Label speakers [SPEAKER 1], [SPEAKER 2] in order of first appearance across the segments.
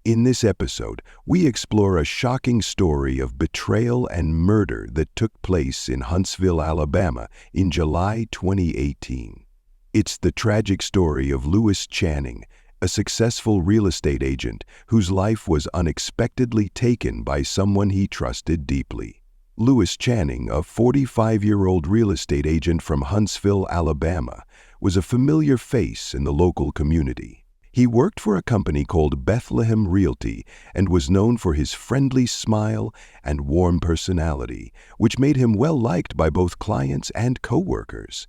[SPEAKER 1] In this episode, we explore a shocking story of betrayal and murder that took place in Huntsville, Alabama in July 2018. It's the tragic story of Lewis Channing, a successful real estate agent whose life was unexpectedly taken by someone he trusted deeply. Lewis Channing, a 45-year-old real estate agent from Huntsville, Alabama, was a familiar face in the local community. He worked for a company called Bethlehem Realty and was known for his friendly smile and warm personality, which made him well-liked by both clients and co-workers.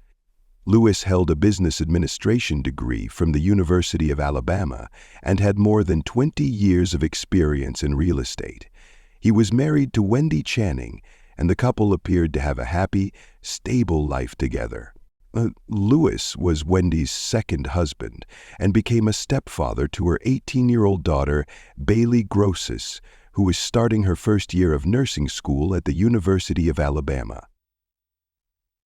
[SPEAKER 1] Lewis held a business administration degree from the University of Alabama and had more than 20 years of experience in real estate. He was married to Wendy Channing, and the couple appeared to have a happy, stable life together. Lewis was Wendy's second husband and became a stepfather to her 18-year-old daughter, Bailey Grosse, who was starting her first year of nursing school at the University of Alabama.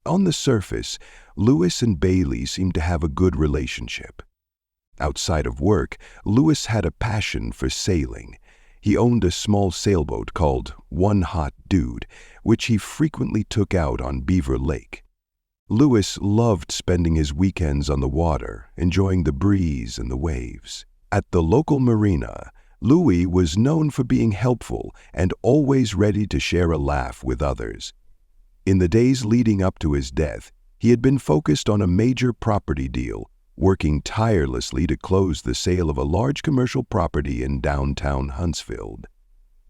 [SPEAKER 1] On the surface, Lewis and Bailey seemed to have a good relationship. Outside of work, Lewis had a passion for sailing. He owned a small sailboat called One Hot Dude, which he frequently took out on Beaver Lake. Lewis loved spending his weekends on the water, enjoying the breeze and the waves. At the local marina, Louis was known for being helpful and always ready to share a laugh with others. In the days leading up to his death, he had been focused on a major property deal, working tirelessly to close the sale of a large commercial property in downtown Huntsville.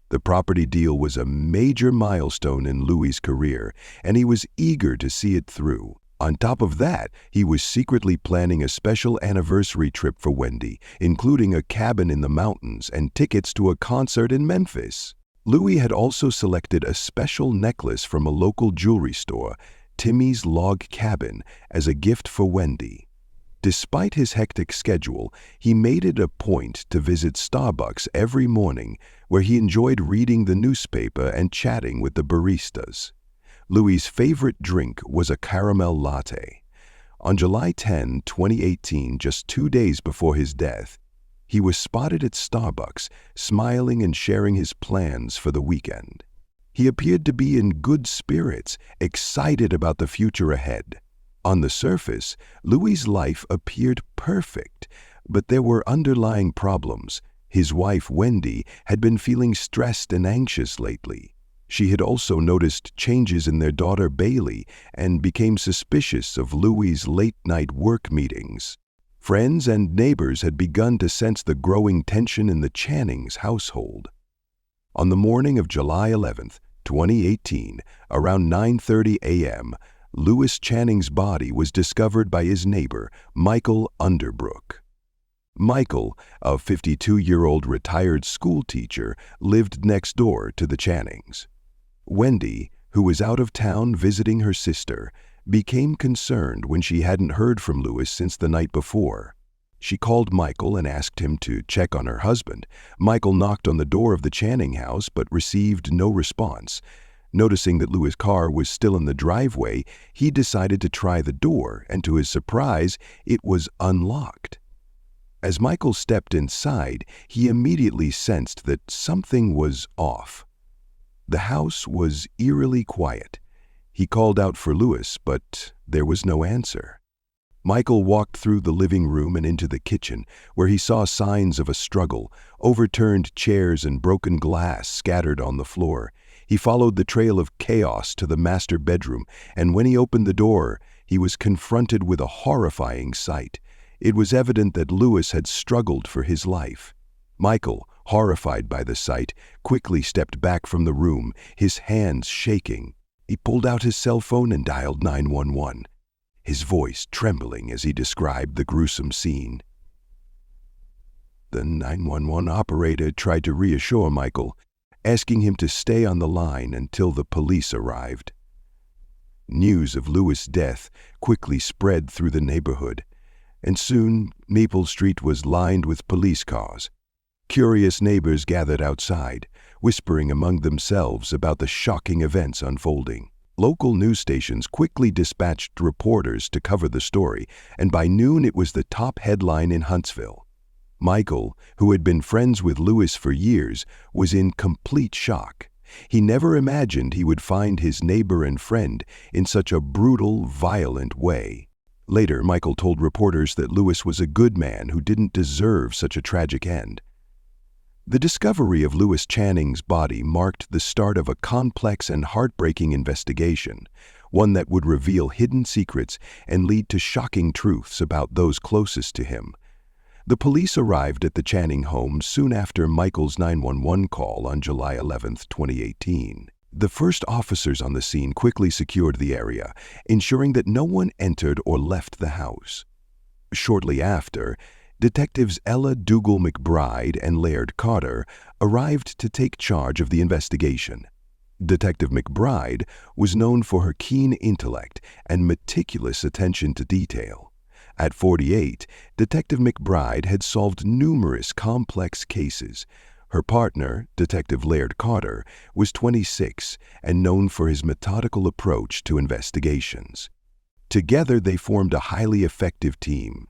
[SPEAKER 1] The property deal was a major milestone in Louis's career, and he was eager to see it through. On top of that, he was secretly planning a special anniversary trip for Wendy, including a cabin in the mountains and tickets to a concert in Memphis. Louis had also selected a special necklace from a local jewelry store, Timmy's Log Cabin, as a gift for Wendy. Despite his hectic schedule, he made it a point to visit Starbucks every morning, where he enjoyed reading the newspaper and chatting with the baristas. Louis's favorite drink was a caramel latte. On July 10, 2018, just 2 days before his death, he was spotted at Starbucks, smiling and sharing his plans for the weekend. He appeared to be in good spirits, excited about the future ahead. On the surface, Louis's life appeared perfect, but there were underlying problems. His wife, Wendy, had been feeling stressed and anxious lately. She had also noticed changes in their daughter, Bailey, and became suspicious of Louis's late-night work meetings. Friends and neighbors had begun to sense the growing tension in the Channings' household. On the morning of July 11, 2018, around 9:30 a.m., Lewis Channing's body was discovered by his neighbor, Michael Underbrook. Michael, a 52-year-old retired school teacher, lived next door to the Channings. Wendy, who was out of town visiting her sister, became concerned when she hadn't heard from Lewis since the night before. She called Michael and asked him to check on her husband. Michael knocked on the door of the Channing house but received no response. Noticing that Louis' car was still in the driveway, he decided to try the door, and to his surprise, it was unlocked. As Michael stepped inside, he immediately sensed that something was off. The house was eerily quiet. He called out for Louis, but there was no answer. Michael walked through the living room and into the kitchen, where he saw signs of a struggle, overturned chairs and broken glass scattered on the floor. He followed the trail of chaos to the master bedroom, and when he opened the door, he was confronted with a horrifying sight. It was evident that Lewis had struggled for his life. Michael, horrified by the sight, quickly stepped back from the room, his hands shaking. He pulled out his cell phone and dialed 911, his voice trembling as he described the gruesome scene. The 911 operator tried to reassure Michael, asking him to stay on the line until the police arrived. News of Lewis' death quickly spread through the neighborhood, and soon Maple Street was lined with police cars. Curious neighbors gathered outside, whispering among themselves about the shocking events unfolding. Local news stations quickly dispatched reporters to cover the story, and by noon it was the top headline in Huntsville. Michael, who had been friends with Lewis for years, was in complete shock. He never imagined he would find his neighbor and friend in such a brutal, violent way. Later, Michael told reporters that Lewis was a good man who didn't deserve such a tragic end. The discovery of Lewis Channing's body marked the start of a complex and heartbreaking investigation, one that would reveal hidden secrets and lead to shocking truths about those closest to him. The police arrived at the Channing home soon after Michael's 911 call on July 11, 2018. The first officers on the scene quickly secured the area, ensuring that no one entered or left the house. Shortly after, Detectives Ella Dougal-McBride and Laird Carter arrived to take charge of the investigation. Detective McBride was known for her keen intellect and meticulous attention to detail. At 48, Detective McBride had solved numerous complex cases. Her partner, Detective Laird Carter, was 26 and known for his methodical approach to investigations. Together, they formed a highly effective team.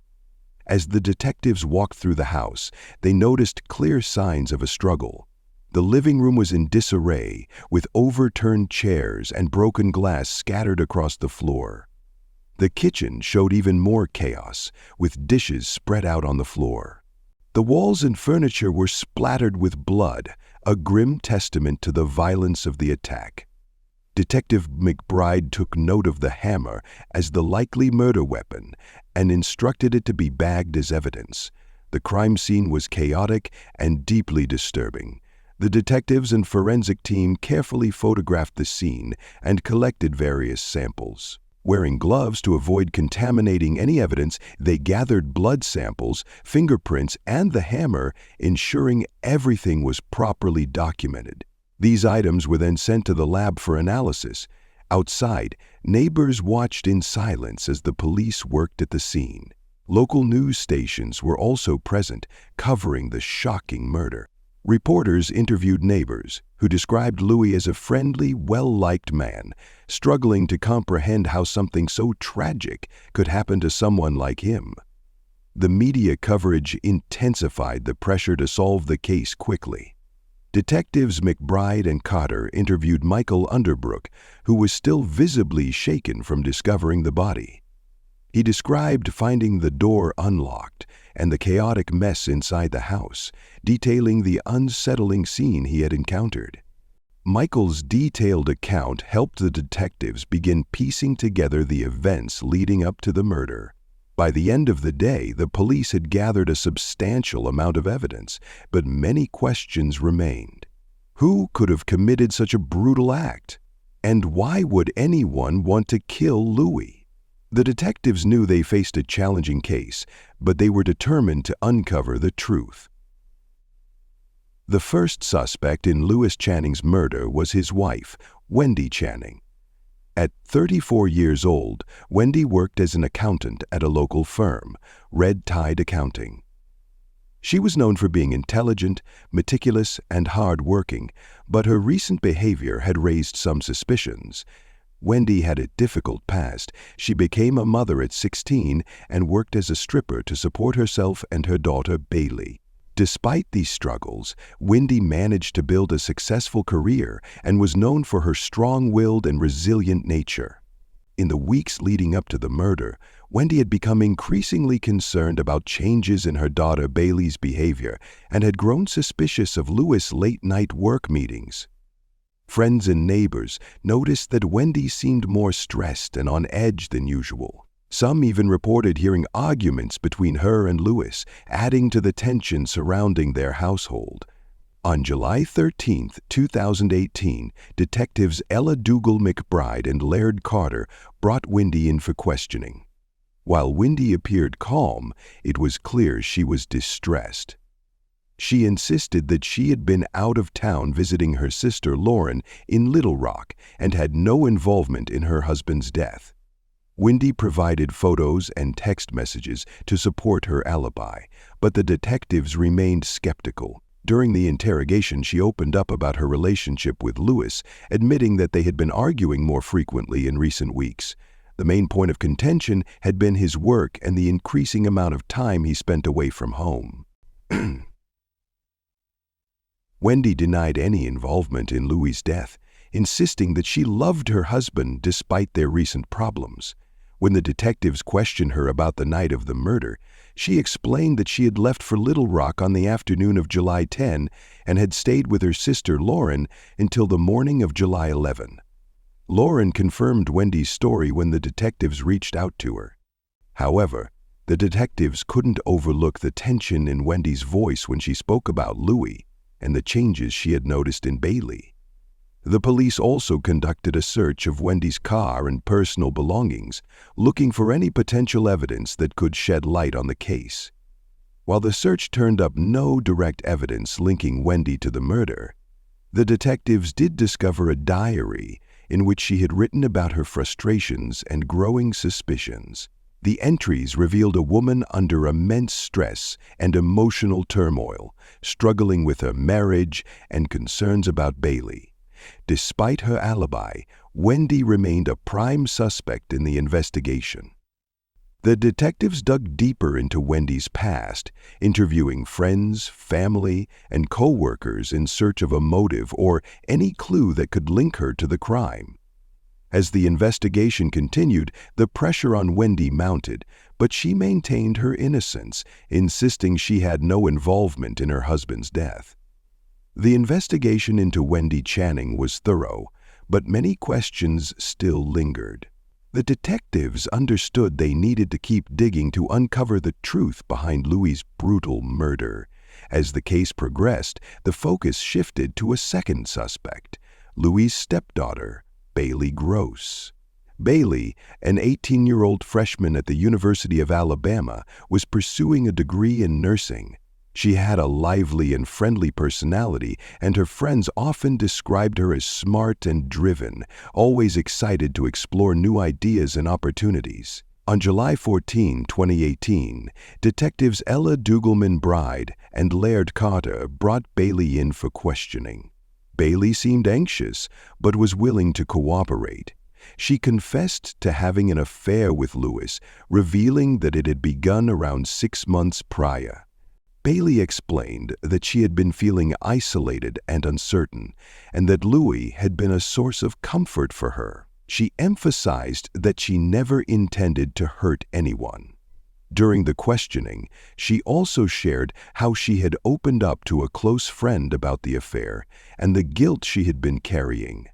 [SPEAKER 1] As the detectives walked through the house, they noticed clear signs of a struggle. The living room was in disarray, with overturned chairs and broken glass scattered across the floor. The kitchen showed even more chaos, with dishes spread out on the floor. The walls and furniture were splattered with blood, a grim testament to the violence of the attack. Detective McBride took note of the hammer as the likely murder weapon and instructed it to be bagged as evidence. The crime scene was chaotic and deeply disturbing. The detectives and forensic team carefully photographed the scene and collected various samples. Wearing gloves to avoid contaminating any evidence, they gathered blood samples, fingerprints, and the hammer, ensuring everything was properly documented. These items were then sent to the lab for analysis. Outside, neighbors watched in silence as the police worked at the scene. Local news stations were also present, covering the shocking murder. Reporters interviewed neighbors, who described Louis as a friendly, well-liked man, struggling to comprehend how something so tragic could happen to someone like him. The media coverage intensified the pressure to solve the case quickly. Detectives McBride and Carter interviewed Michael Underbrook, who was still visibly shaken from discovering the body. He described finding the door unlocked and the chaotic mess inside the house, detailing the unsettling scene he had encountered. Michael's detailed account helped the detectives begin piecing together the events leading up to the murder. By the end of the day, the police had gathered a substantial amount of evidence, but many questions remained. Who could have committed such a brutal act? And why would anyone want to kill Louis? The detectives knew they faced a challenging case, but they were determined to uncover the truth. The first suspect in Lewis Channing's murder was his wife, Wendy Channing. At 34 years old, Wendy worked as an accountant at a local firm, Red Tide Accounting. She was known for being intelligent, meticulous, and hard-working, but her recent behavior had raised some suspicions. Wendy had a difficult past. She became a mother at 16 and worked as a stripper to support herself and her daughter Bailey. Despite these struggles, Wendy managed to build a successful career and was known for her strong-willed and resilient nature. In the weeks leading up to the murder, Wendy had become increasingly concerned about changes in her daughter Bailey's behavior and had grown suspicious of Lewis' late-night work meetings. Friends and neighbors noticed that Wendy seemed more stressed and on edge than usual. Some even reported hearing arguments between her and Lewis, adding to the tension surrounding their household. On July 13, 2018, detectives Ella Dougal-McBride and Laird Carter brought Wendy in for questioning. While Wendy appeared calm, it was clear she was distressed. She insisted that she had been out of town visiting her sister Lauren in Little Rock and had no involvement in her husband's death. Wendy provided photos and text messages to support her alibi, but the detectives remained skeptical. During the interrogation, she opened up about her relationship with Lewis, admitting that they had been arguing more frequently in recent weeks. The main point of contention had been his work and the increasing amount of time he spent away from home. Wendy denied any involvement in Louis' death, insisting that she loved her husband despite their recent problems. When the detectives questioned her about the night of the murder, she explained that she had left for Little Rock on the afternoon of July 10 and had stayed with her sister Lauren until the morning of July 11. Lauren confirmed Wendy's story when the detectives reached out to her. However, the detectives couldn't overlook the tension in Wendy's voice when she spoke about Louis and the changes she had noticed in Bailey. The police also conducted a search of Wendy's car and personal belongings, looking for any potential evidence that could shed light on the case. While the search turned up no direct evidence linking Wendy to the murder, the detectives did discover a diary in which she had written about her frustrations and growing suspicions. The entries revealed a woman under immense stress and emotional turmoil, struggling with her marriage and concerns about Bailey. Despite her alibi, Wendy remained a prime suspect in the investigation. The detectives dug deeper into Wendy's past, interviewing friends, family, and co-workers in search of a motive or any clue that could link her to the crime. As the investigation continued, the pressure on Wendy mounted, but she maintained her innocence, insisting she had no involvement in her husband's death. The investigation into Wendy Channing was thorough, but many questions still lingered. The detectives understood they needed to keep digging to uncover the truth behind Louis' brutal murder. As the case progressed, the focus shifted to a second suspect, Louis' stepdaughter, Bailey Grosse. Bailey, an 18-year-old freshman at the University of Alabama, was pursuing a degree in nursing. She had a lively and friendly personality, and her friends often described her as smart and driven, always excited to explore new ideas and opportunities. On July 14, 2018, detectives Ella Dugelman-Bride and Laird Carter brought Bailey in for questioning. Bailey seemed anxious, but was willing to cooperate. She confessed to having an affair with Louis, revealing that it had begun around 6 months prior. Bailey explained that she had been feeling isolated and uncertain, and that Louis had been a source of comfort for her. She emphasized that she never intended to hurt anyone. During the questioning, she also shared how she had opened up to a close friend about the affair and the guilt she had been carrying.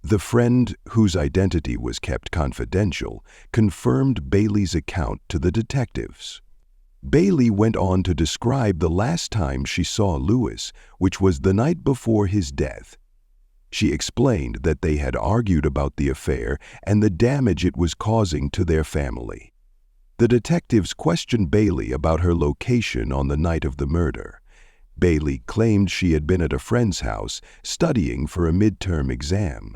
[SPEAKER 1] The friend, whose identity was kept confidential, confirmed Bailey's account to the detectives. Bailey went on to describe the last time she saw Louis, which was the night before his death. She explained that they had argued about the affair and the damage it was causing to their family. The detectives questioned Bailey about her location on the night of the murder. Bailey claimed she had been at a friend's house studying for a midterm exam.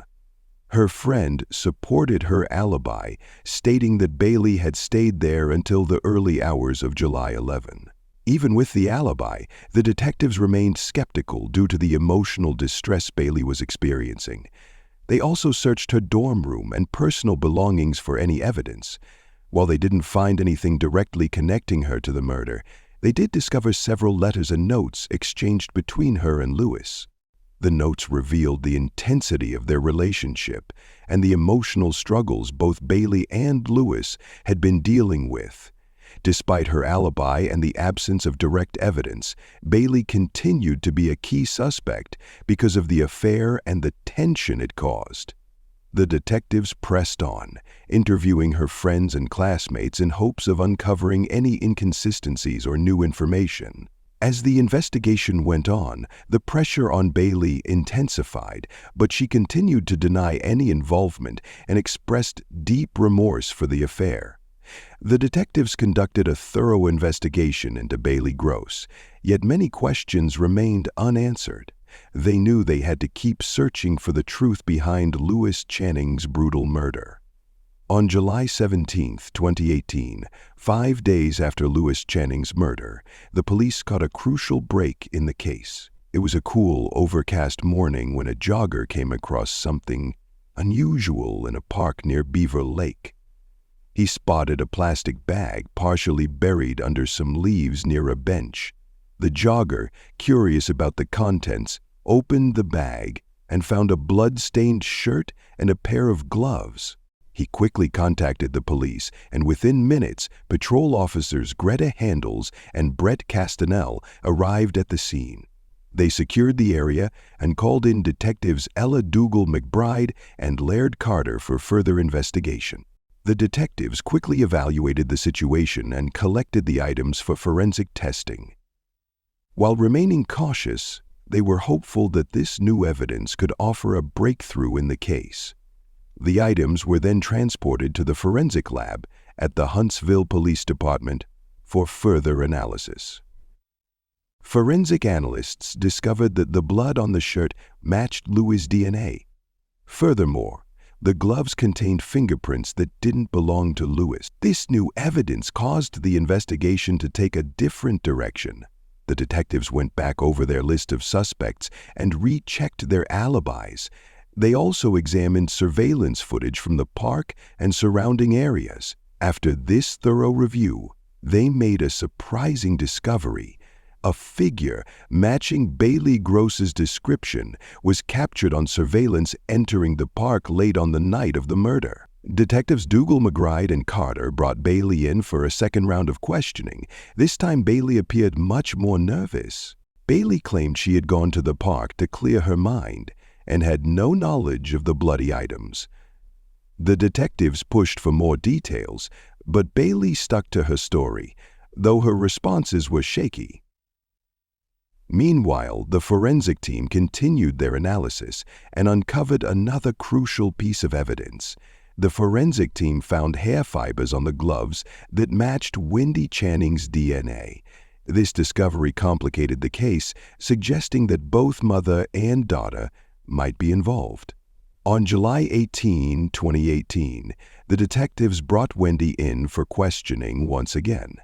[SPEAKER 1] Her friend supported her alibi, stating that Bailey had stayed there until the early hours of July 11. Even with the alibi, the detectives remained skeptical due to the emotional distress Bailey was experiencing. They also searched her dorm room and personal belongings for any evidence. While they didn't find anything directly connecting her to the murder, they did discover several letters and notes exchanged between her and Louis. The notes revealed the intensity of their relationship and the emotional struggles both Bailey and Louis had been dealing with. Despite her alibi and the absence of direct evidence, Bailey continued to be a key suspect because of the affair and the tension it caused. The detectives pressed on, interviewing her friends and classmates in hopes of uncovering any inconsistencies or new information. As the investigation went on, the pressure on Bailey intensified, but she continued to deny any involvement and expressed deep remorse for the affair. The detectives conducted a thorough investigation into Bailey Grosse, yet many questions remained unanswered. They knew they had to keep searching for the truth behind Louis Channing's brutal murder. On July 17, 2018, 5 days after Louis Channing's murder, the police caught a crucial break in the case. It was a cool, overcast morning when a jogger came across something unusual in a park near Beaver Lake. He spotted a plastic bag partially buried under some leaves near a bench. The jogger, curious about the contents, opened the bag and found a blood-stained shirt and a pair of gloves. He quickly contacted the police, and within minutes, patrol officers Greta Handels and Brett Castanel arrived at the scene. They secured the area and called in detectives Ella Dougal McBride and Laird Carter for further investigation. The detectives quickly evaluated the situation and collected the items for forensic testing. While remaining cautious, they were hopeful that this new evidence could offer a breakthrough in the case. The items were then transported to the forensic lab at the Huntsville Police Department for further analysis. Forensic analysts discovered that the blood on the shirt matched Louis' DNA. Furthermore, the gloves contained fingerprints that didn't belong to Louis. This new evidence caused the investigation to take a different direction. The detectives went back over their list of suspects and rechecked their alibis. They also examined surveillance footage from the park and surrounding areas. After this thorough review, they made a surprising discovery. A figure matching Bailey Grosse's description was captured on surveillance entering the park late on the night of the murder. Detectives Dougal McBride and Carter brought Bailey in for a second round of questioning. This time Bailey appeared much more nervous. Bailey claimed she had gone to the park to clear her mind and had no knowledge of the bloody items. The detectives pushed for more details, but Bailey stuck to her story, though her responses were shaky. Meanwhile, the forensic team continued their analysis and uncovered another crucial piece of evidence. The forensic team found hair fibers on the gloves that matched Wendy Channing's DNA. This discovery complicated the case, suggesting that both mother and daughter might be involved. On July 18, 2018, the detectives brought Wendy in for questioning once again.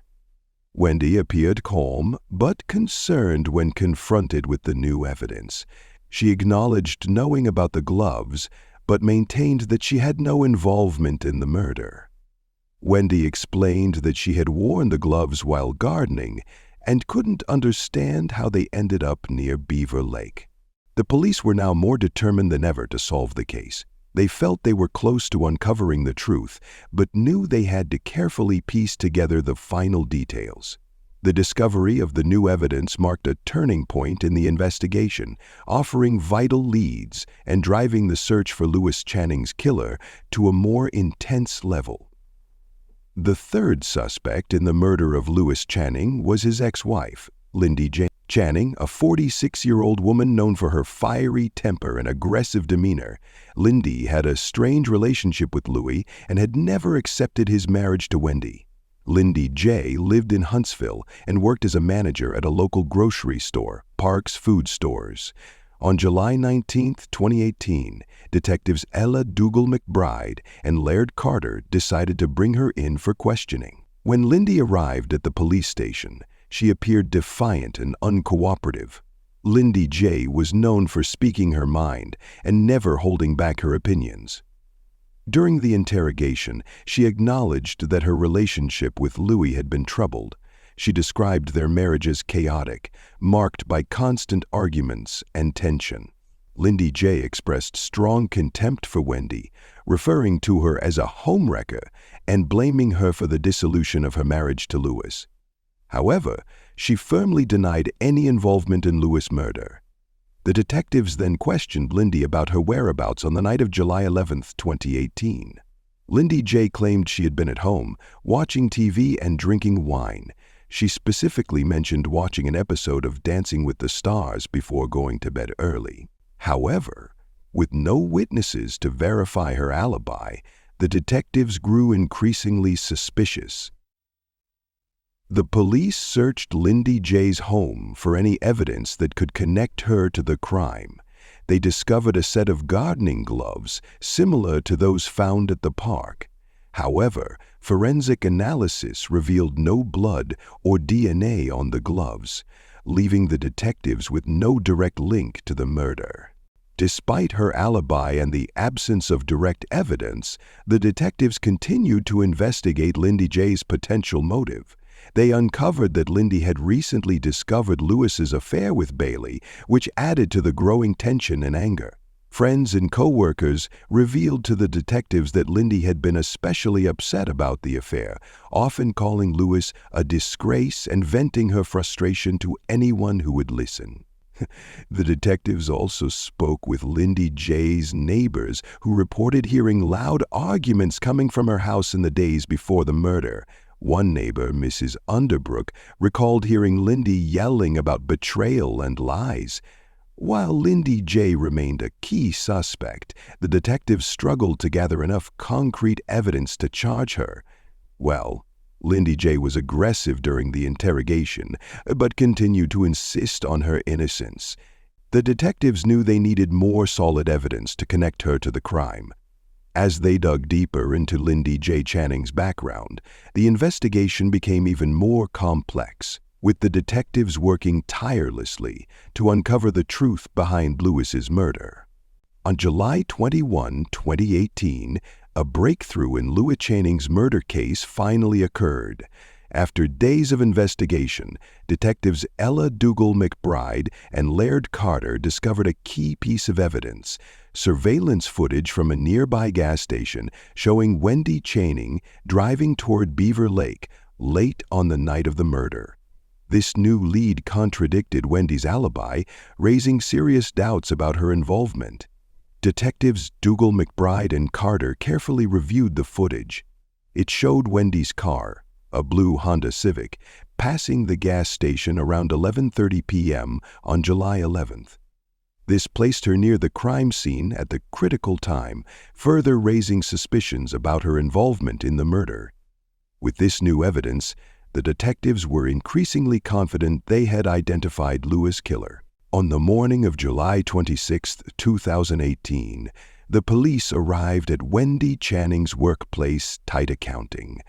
[SPEAKER 1] Wendy appeared calm but concerned when confronted with the new evidence. She acknowledged knowing about the gloves, but maintained that she had no involvement in the murder. Wendy explained that she had worn the gloves while gardening and couldn't understand how they ended up near Beaver Lake. The police were now more determined than ever to solve the case. They felt they were close to uncovering the truth, but knew they had to carefully piece together the final details. The discovery of the new evidence marked a turning point in the investigation, offering vital leads and driving the search for Louis Channing's killer to a more intense level. The third suspect in the murder of Louis Channing was his ex-wife, Wendy Channing, a 46-year-old woman known for her fiery temper and aggressive demeanor. Wendy had a strange relationship with Louis and had never accepted his marriage to Wendy. Wendy J. lived in Huntsville and worked as a manager at a local grocery store, Parks Food Stores. On July 19, 2018, detectives Ella Dougal McBride and Laird Carter decided to bring her in for questioning. When Wendy arrived at the police station, she appeared defiant and uncooperative. Wendy J. was known for speaking her mind and never holding back her opinions. During the interrogation, she acknowledged that her relationship with Louis had been troubled. She described their marriage as chaotic, marked by constant arguments and tension. Wendy J. expressed strong contempt for Wendy, referring to her as a homewrecker and blaming her for the dissolution of her marriage to Louis. However, she firmly denied any involvement in Louis' murder. The detectives then questioned Wendy about her whereabouts on the night of July 11, 2018. Wendy J. claimed she had been at home, watching TV and drinking wine. She specifically mentioned watching an episode of Dancing with the Stars before going to bed early. However, with no witnesses to verify her alibi, the detectives grew increasingly suspicious. The police searched Wendy J.'s home for any evidence that could connect her to the crime. They discovered a set of gardening gloves similar to those found at the park. However, forensic analysis revealed no blood or DNA on the gloves, leaving the detectives with no direct link to the murder. Despite her alibi and the absence of direct evidence, the detectives continued to investigate Wendy J.'s potential motive. They uncovered that Lindy had recently discovered Lewis's affair with Bailey, which added to the growing tension and anger. Friends and co-workers revealed to the detectives that Lindy had been especially upset about the affair, often calling Lewis a disgrace and venting her frustration to anyone who would listen. The detectives also spoke with Lindy J's neighbors, who reported hearing loud arguments coming from her house in the days before the murder. One neighbor, Mrs. Underbrook, recalled hearing Lindy yelling about betrayal and lies. While Lindy J remained a key suspect, the detectives struggled to gather enough concrete evidence to charge her. Well, Lindy J was aggressive during the interrogation, but continued to insist on her innocence. The detectives knew they needed more solid evidence to connect her to the crime. As they dug deeper into Wendy Channing's background, the investigation became even more complex, with the detectives working tirelessly to uncover the truth behind Lewis's murder. On July 21, 2018, a breakthrough in Wendy Channing's murder case finally occurred. After days of investigation, detectives Ella Dougal McBride and Laird Carter discovered a key piece of evidence: surveillance footage from a nearby gas station showing Wendy Channing driving toward Beaver Lake late on the night of the murder. This new lead contradicted Wendy's alibi, raising serious doubts about her involvement. Detectives Dougal McBride and Carter carefully reviewed the footage. It showed Wendy's car, a blue Honda Civic, passing the gas station around 11:30 p.m. on July 11th. This placed her near the crime scene at the critical time, further raising suspicions about her involvement in the murder. With this new evidence, the detectives were increasingly confident they had identified Lewis' killer. On the morning of July 26, 2018, the police arrived at Wendy Channing's workplace, Tight Accounting.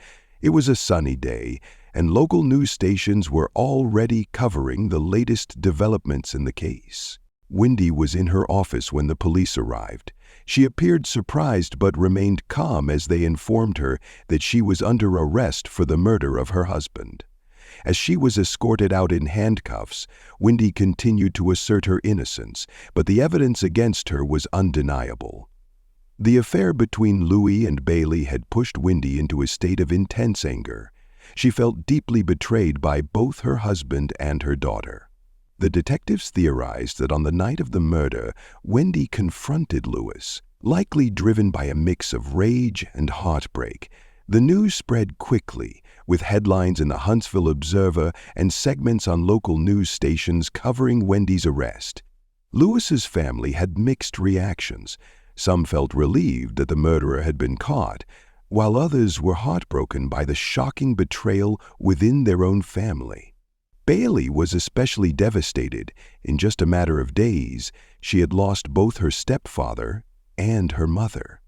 [SPEAKER 1] It was a sunny day, and local news stations were already covering the latest developments in the case. Wendy was in her office when the police arrived. She appeared surprised but remained calm as they informed her that she was under arrest for the murder of her husband. As she was escorted out in handcuffs, Wendy continued to assert her innocence, but the evidence against her was undeniable. The affair between Louis and Bailey had pushed Wendy into a state of intense anger. She felt deeply betrayed by both her husband and her daughter. The detectives theorized that on the night of the murder, Wendy confronted Lewis, likely driven by a mix of rage and heartbreak. The news spread quickly, with headlines in the Huntsville Observer and segments on local news stations covering Wendy's arrest. Lewis's family had mixed reactions. Some felt relieved that the murderer had been caught, while others were heartbroken by the shocking betrayal within their own family. Bailey was especially devastated. In just a matter of days, she had lost both her stepfather and her mother.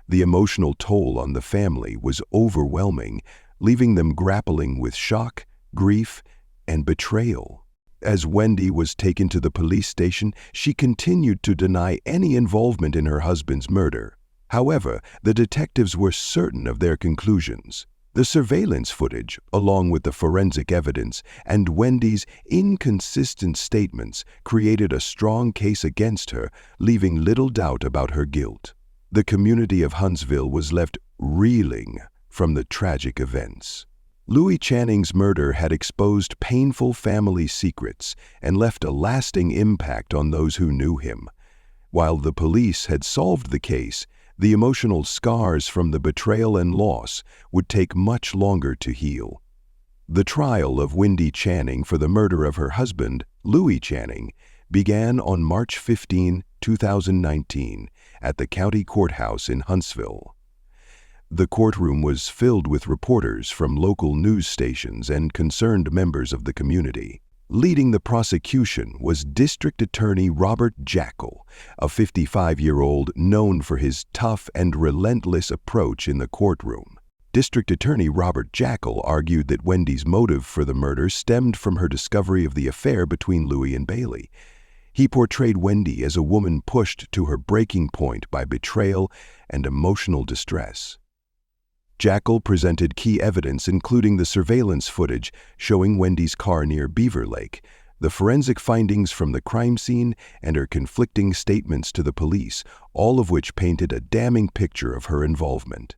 [SPEAKER 1] The emotional toll on the family was overwhelming, leaving them grappling with shock, grief, and betrayal. As Wendy was taken to the police station, she continued to deny any involvement in her husband's murder. However, the detectives were certain of their conclusions. The surveillance footage, along with the forensic evidence and Wendy's inconsistent statements, created a strong case against her, leaving little doubt about her guilt. The community of Huntsville was left reeling from the tragic events. Wendy Channing's murder had exposed painful family secrets and left a lasting impact on those who knew him. While the police had solved the case, the emotional scars from the betrayal and loss would take much longer to heal. The trial of Wendy Channing for the murder of her husband, Louis Channing, began on March 15, 2019, at the county courthouse in Huntsville. The courtroom was filled with reporters from local news stations and concerned members of the community. Leading the prosecution was District Attorney Robert Jackal, a 55-year-old known for his tough and relentless approach in the courtroom. District Attorney Robert Jackal argued that Wendy's motive for the murder stemmed from her discovery of the affair between Louis and Bailey. He portrayed Wendy as a woman pushed to her breaking point by betrayal and emotional distress. Jackal presented key evidence including the surveillance footage showing Wendy's car near Beaver Lake, the forensic findings from the crime scene, and her conflicting statements to the police, all of which painted a damning picture of her involvement.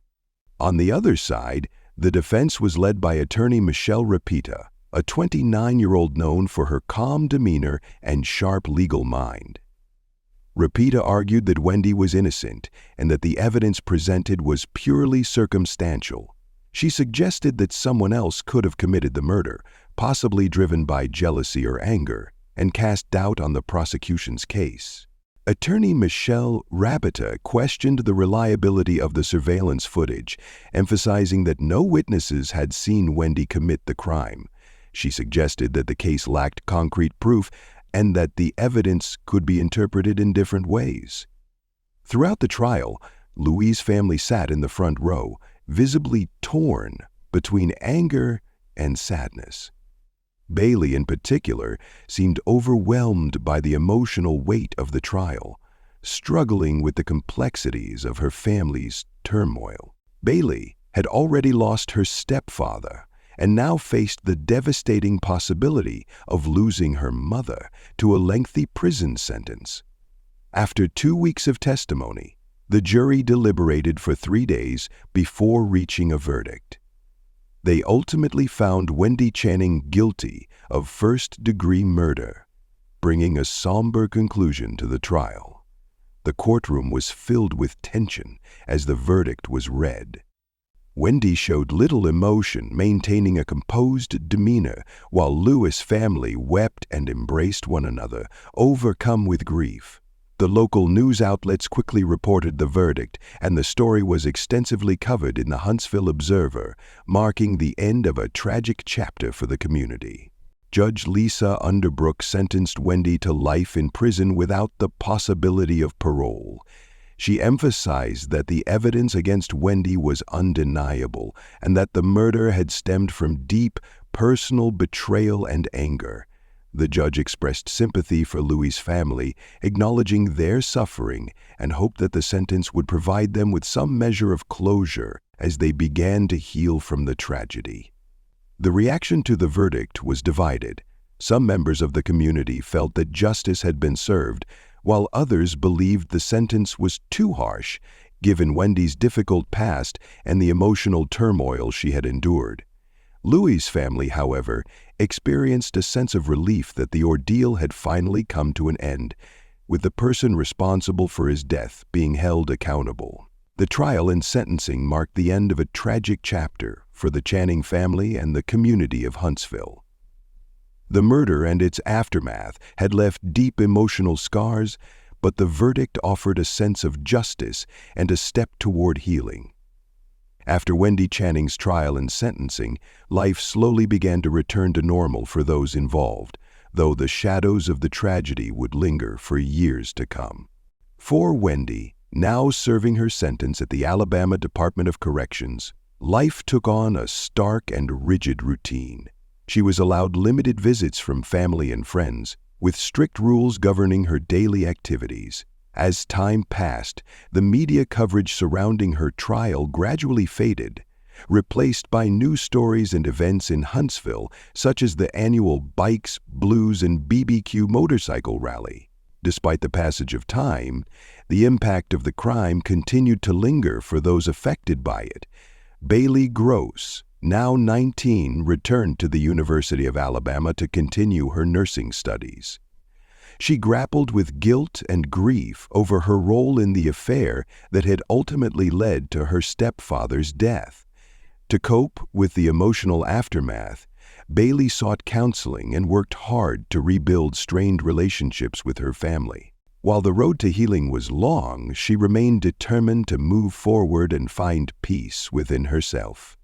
[SPEAKER 1] On the other side, the defense was led by attorney Michelle Rapita, a 29-year-old known for her calm demeanor and sharp legal mind. Rapita argued that Wendy was innocent and that the evidence presented was purely circumstantial. She suggested that someone else could have committed the murder, possibly driven by jealousy or anger, and cast doubt on the prosecution's case. Attorney Michelle Rapita questioned the reliability of the surveillance footage, emphasizing that no witnesses had seen Wendy commit the crime. She suggested that the case lacked concrete proof and that the evidence could be interpreted in different ways. Throughout the trial, Louis' family sat in the front row, visibly torn between anger and sadness. Bailey, in particular, seemed overwhelmed by the emotional weight of the trial, struggling with the complexities of her family's turmoil. Bailey had already lost her stepfather and now faced the devastating possibility of losing her mother to a lengthy prison sentence. After 2 weeks of testimony, the jury deliberated for 3 days before reaching a verdict. They ultimately found Wendy Channing guilty of first-degree murder, bringing a somber conclusion to the trial. The courtroom was filled with tension as the verdict was read. Wendy showed little emotion, maintaining a composed demeanor, while Louis' family wept and embraced one another, overcome with grief. The local news outlets quickly reported the verdict, and the story was extensively covered in the Huntsville Observer, marking the end of a tragic chapter for the community. Judge Lisa Underbrook sentenced Wendy to life in prison without the possibility of parole. She emphasized that the evidence against Wendy was undeniable and that the murder had stemmed from deep, personal betrayal and anger. The judge expressed sympathy for Louis' family, acknowledging their suffering, and hoped that the sentence would provide them with some measure of closure as they began to heal from the tragedy. The reaction to the verdict was divided. Some members of the community felt that justice had been served, while others believed the sentence was too harsh, given Wendy's difficult past and the emotional turmoil she had endured. Louis' family, however, experienced a sense of relief that the ordeal had finally come to an end, with the person responsible for his death being held accountable. The trial and sentencing marked the end of a tragic chapter for the Channing family and the community of Huntsville. The murder and its aftermath had left deep emotional scars, but the verdict offered a sense of justice and a step toward healing. After Wendy Channing's trial and sentencing, life slowly began to return to normal for those involved, though the shadows of the tragedy would linger for years to come. For Wendy, now serving her sentence at the Alabama Department of Corrections, life took on a stark and rigid routine. She was allowed limited visits from family and friends, with strict rules governing her daily activities. As time passed, the media coverage surrounding her trial gradually faded, replaced by news stories and events in Huntsville, such as the annual Bikes, Blues, and BBQ motorcycle rally. Despite the passage of time, the impact of the crime continued to linger for those affected by it. Bailey Grosse, now 19, returned to the University of Alabama to continue her nursing studies. She grappled with guilt and grief over her role in the affair that had ultimately led to her stepfather's death. To cope with the emotional aftermath, Bailey sought counseling and worked hard to rebuild strained relationships with her family. While the road to healing was long, she remained determined to move forward and find peace within herself.